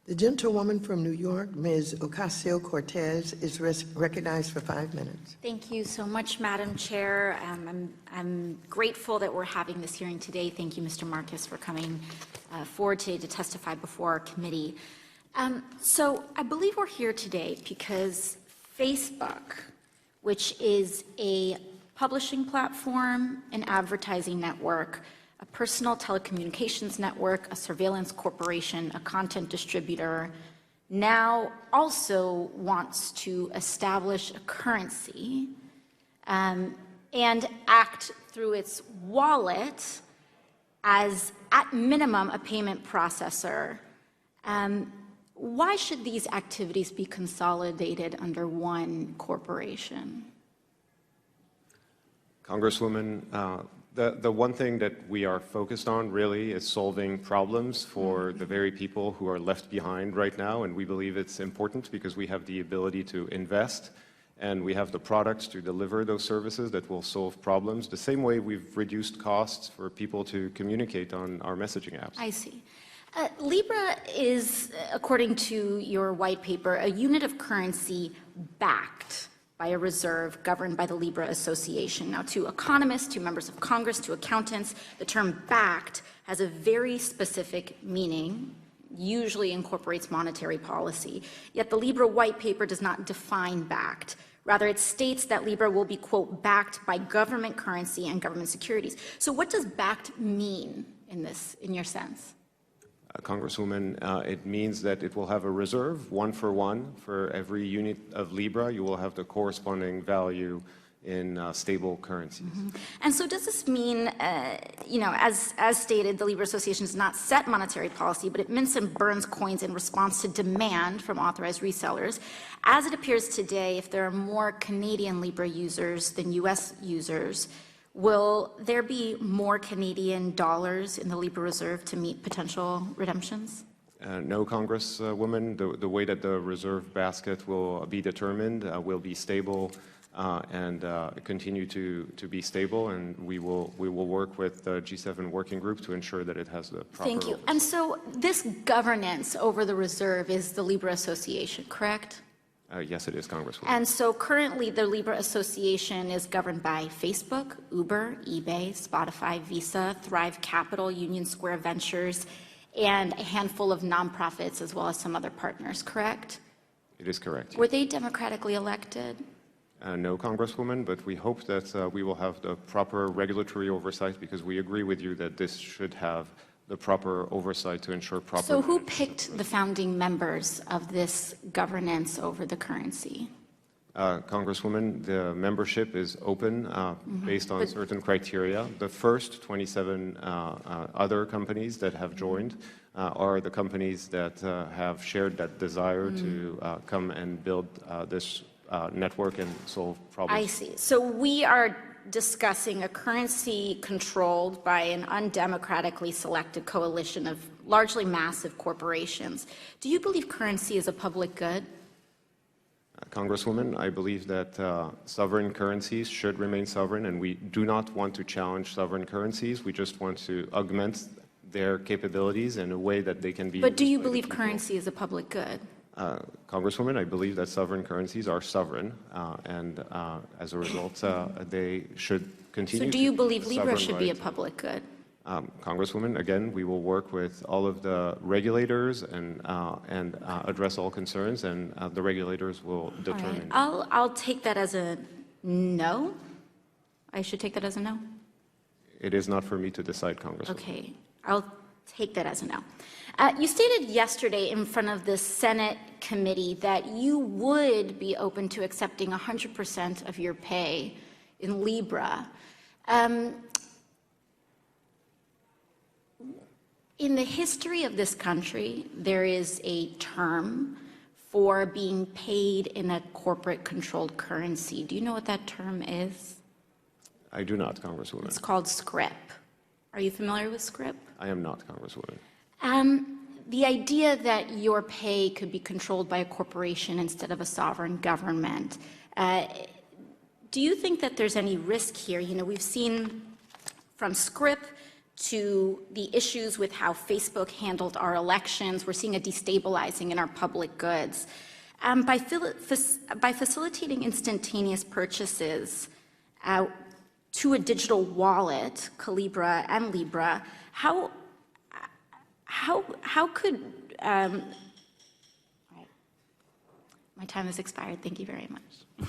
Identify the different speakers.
Speaker 1: The gentlewoman from New York, Ms. Ocasio-Cortez, is recognized for 5 minutes.
Speaker 2: Thank you so much, Madam Chair. I'm grateful that we're having this hearing today. Thank you, Mr. Marcus, for coming forward today to testify before our committee. So I believe we're here today because Facebook, which is a publishing platform, an advertising network, a personal telecommunications network, a surveillance corporation, a content distributor, now also wants to establish a currency and act through its wallet as, at minimum, a payment processor. Why should these activities be consolidated under one corporation?
Speaker 3: Congresswoman, the one thing that we are focused on really is solving problems for the very people who are left behind right now, and we believe it's important because we have the ability to invest and we have the products to deliver those services that will solve problems, the same way we've reduced costs for people to communicate on our messaging apps.
Speaker 2: I see. Libra is, according to your white paper, a unit of currency backed by a reserve governed by the Libra Association. Now, to economists, to members of Congress, to accountants, the term backed has a very specific meaning, usually incorporates monetary policy. Yet the Libra white paper does not define backed. Rather, it states that Libra will be, quote, backed by government currency and government securities. So what does backed mean in your sense?
Speaker 3: Congresswoman, it means that it will have a reserve, one for every unit of Libra. You will have the corresponding value in stable currencies.
Speaker 2: Mm-hmm. And so does this mean, as stated, the Libra Association does not set monetary policy, but it mints and burns coins in response to demand from authorized resellers. As it appears today, if there are more Canadian Libra users than U.S. users, will there be more Canadian dollars in the Libra Reserve to meet potential redemptions?
Speaker 3: No, Congresswoman. The way that the reserve basket will be determined will be stable and continue to be stable, and we will work with the G7 working group to ensure that it has the proper.
Speaker 2: Thank you. And so this governance over the reserve is the Libra Association, correct?
Speaker 3: Yes, it is, Congresswoman.
Speaker 2: And so currently the Libra Association is governed by Facebook, Uber, eBay, Spotify, Visa, Thrive Capital, Union Square Ventures, and a handful of nonprofits as well as some other partners, correct?
Speaker 3: It is correct.
Speaker 2: Were they democratically elected?
Speaker 3: No, Congresswoman, but we hope that we will have the proper regulatory oversight because we agree with you that this should have the proper oversight to ensure proper.
Speaker 2: So who picked the founding members of this governance over the currency?
Speaker 3: Congresswoman, the membership is open based on certain criteria. The first 27 other companies that have joined are the companies that have shared that desire to come and build this network and solve problems.
Speaker 2: I see. So we are discussing a currency controlled by an undemocratically selected coalition of largely massive corporations. Do you believe currency is a public good?
Speaker 3: Congresswoman, I believe that sovereign currencies should remain sovereign, and we do not want to challenge sovereign currencies. We just want to augment their capabilities in a way that they can be.
Speaker 2: But do you believe currency is a public good?
Speaker 3: Congresswoman, I believe that sovereign currencies are sovereign, and as a result, they should continue.
Speaker 2: So do you believe Libra should be a public good?
Speaker 3: Congresswoman, again, we will work with all of the regulators and address all concerns, and the regulators will determine.
Speaker 2: All right. I'll take that as a no. I should take that as a no?
Speaker 3: It is not for me to decide, Congresswoman.
Speaker 2: Okay. I'll take that as a no. You stated yesterday in front of the Senate committee that you would be open to accepting 100% of your pay in Libra. In the history of this country, there is a term for being paid in a corporate-controlled currency. Do you know what that term is?
Speaker 3: I do not, Congresswoman.
Speaker 2: It's called scrip. Are you familiar with scrip?
Speaker 3: I am not, Congresswoman.
Speaker 2: The idea that your pay could be controlled by a corporation instead of a sovereign government, do you think that there's any risk here? You know, we've seen from scrip to the issues with how Facebook handled our elections. We're seeing a destabilizing in our public goods. By facilitating instantaneous purchases to a digital wallet, Calibra and Libra, how could, all right, my time has expired. Thank you very much.